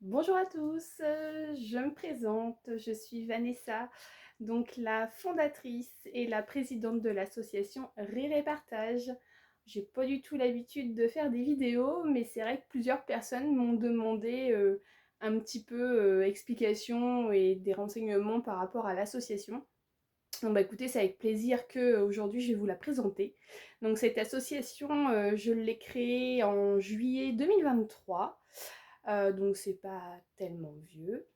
Bonjour à tous, je me présente, je suis Vanessa, donc la fondatrice et la présidente de l'association Rire et Partage. J'ai pas du tout l'habitude de faire des vidéos, mais c'est vrai que plusieurs personnes m'ont demandé un petit peu explications et des renseignements par rapport à l'association. Donc bah écoutez, c'est avec plaisir que aujourd'hui je vais vous la présenter. Donc cette association, je l'ai créée en juillet 2023. Donc c'est pas tellement vieux.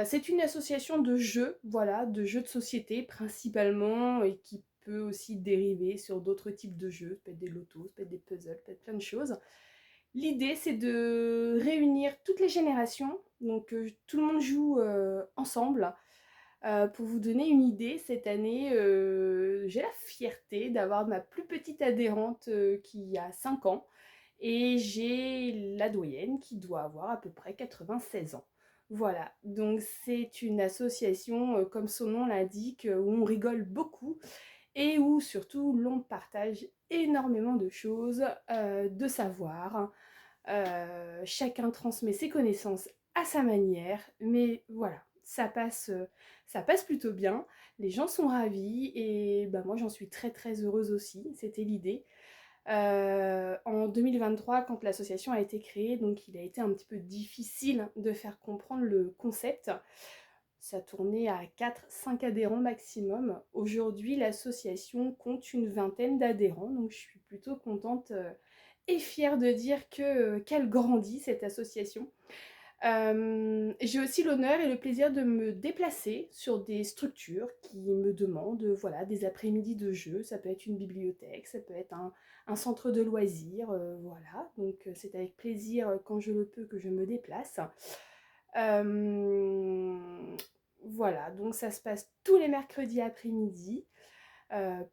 C'est une association de jeux, voilà, de jeux de société principalement, et qui peut aussi dériver sur d'autres types de jeux, ça peut être des lotos, ça peut être des puzzles, ça peut être plein de choses. L'idée c'est de réunir toutes les générations, donc tout le monde joue ensemble. Pour vous donner une idée, cette année, j'ai la fierté d'avoir ma plus petite adhérente qui a 5 ans. Et j'ai la doyenne qui doit avoir à peu près 96 ans. Voilà, donc c'est une association, comme son nom l'indique, où on rigole beaucoup et où surtout l'on partage énormément de choses, de savoir. Chacun transmet ses connaissances à sa manière, mais voilà, ça passe plutôt bien. Les gens sont ravis et bah, moi j'en suis très très heureuse aussi, c'était l'idée. En 2023, quand l'association a été créée, donc il a été un petit peu difficile de faire comprendre le concept. Ça tournait à 4-5 adhérents maximum. Aujourd'hui, l'association compte une vingtaine d'adhérents, donc je suis plutôt contente et fière de dire qu'elle grandit, cette association. J'ai aussi l'honneur et le plaisir de me déplacer sur des structures qui me demandent voilà, des après-midi de jeu. Ça peut être une bibliothèque, ça peut être un centre de loisirs, voilà. Donc c'est avec plaisir quand je le peux que je me déplace. Euh, voilà, donc ça se passe tous les mercredis après-midi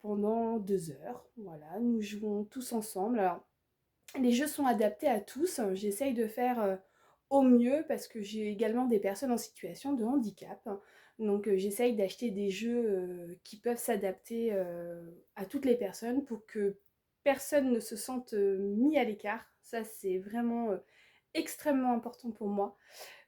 pendant 2 heures. Voilà, nous jouons tous ensemble. Alors, les jeux sont adaptés à tous. J'essaye de faire au mieux parce que j'ai également des personnes en situation de handicap. Donc j'essaye d'acheter des jeux qui peuvent s'adapter à toutes les personnes pour que personne ne se sente mis à l'écart. Ça, c'est vraiment extrêmement important pour moi.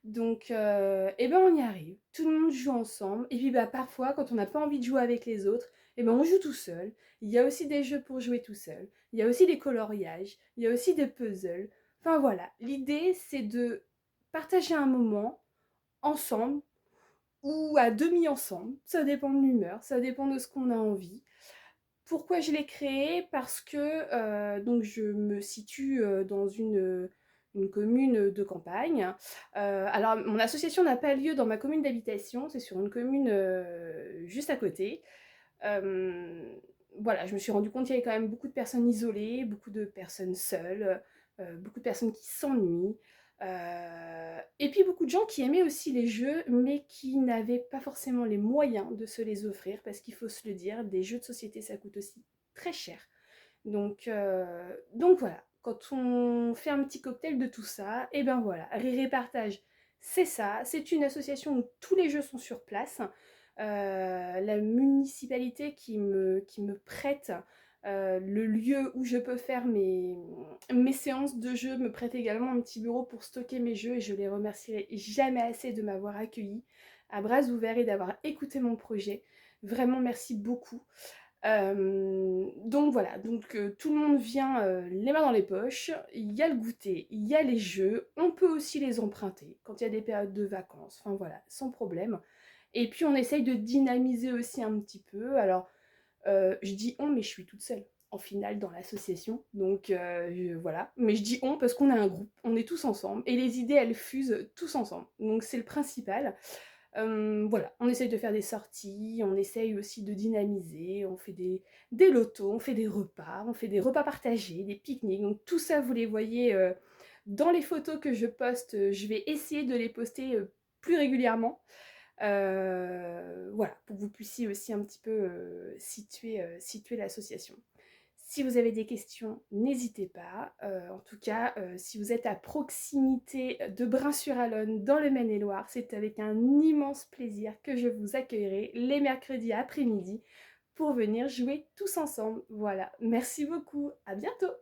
Donc, eh ben on y arrive. Tout le monde joue ensemble. Et puis bah, parfois, quand on n'a pas envie de jouer avec les autres, eh ben on joue tout seul. Il y a aussi des jeux pour jouer tout seul. Il y a aussi des coloriages. Il y a aussi des puzzles. Enfin voilà, l'idée c'est de partager un moment ensemble ou à demi ensemble. Ça dépend de l'humeur, ça dépend de ce qu'on a envie. Pourquoi je l'ai créé? Parce que donc je me situe dans une commune de campagne. Alors mon association n'a pas lieu dans ma commune d'habitation, c'est sur une commune juste à côté. Euh, voilà, je me suis rendu compte qu'il y avait quand même beaucoup de personnes isolées, beaucoup de personnes seules, beaucoup de personnes qui s'ennuient. Et puis beaucoup de gens qui aimaient aussi les jeux, mais qui n'avaient pas forcément les moyens de se les offrir, parce qu'il faut se le dire, des jeux de société, ça coûte aussi très cher. Donc voilà, quand on fait un petit cocktail de tout ça, et ben voilà, Rire et Partage, c'est ça, c'est une association où tous les jeux sont sur place. La municipalité qui me prête le lieu où je peux faire mes séances de jeu me prête également un petit bureau pour stocker mes jeux et je les remercierai jamais assez de m'avoir accueilli à bras ouverts et d'avoir écouté mon projet. Vraiment, merci beaucoup. Donc voilà, donc tout le monde vient les mains dans les poches, il y a le goûter, il y a les jeux, on peut aussi les emprunter quand il y a des périodes de vacances, enfin voilà, sans problème. Et puis on essaye de dynamiser aussi un petit peu. Alors je dis on, mais je suis toute seule en finale dans l'association, donc voilà. Mais je dis on parce qu'on a un groupe, on est tous ensemble et les idées elles fusent tous ensemble, donc c'est le principal. Voilà, on essaye de faire des sorties, on essaye aussi de dynamiser, on fait des lotos, on fait des repas partagés, des pique-niques. Donc tout ça, vous les voyez dans les photos que je poste. Je vais essayer de les poster plus régulièrement. Voilà, pour que vous puissiez aussi un petit peu situer l'association. Si vous avez des questions, n'hésitez pas. En tout cas, si vous êtes à proximité de Brain-sur-Alonne, dans le Maine-et-Loire, c'est avec un immense plaisir que je vous accueillerai les mercredis après-midi pour venir jouer tous ensemble. Voilà, merci beaucoup, à bientôt!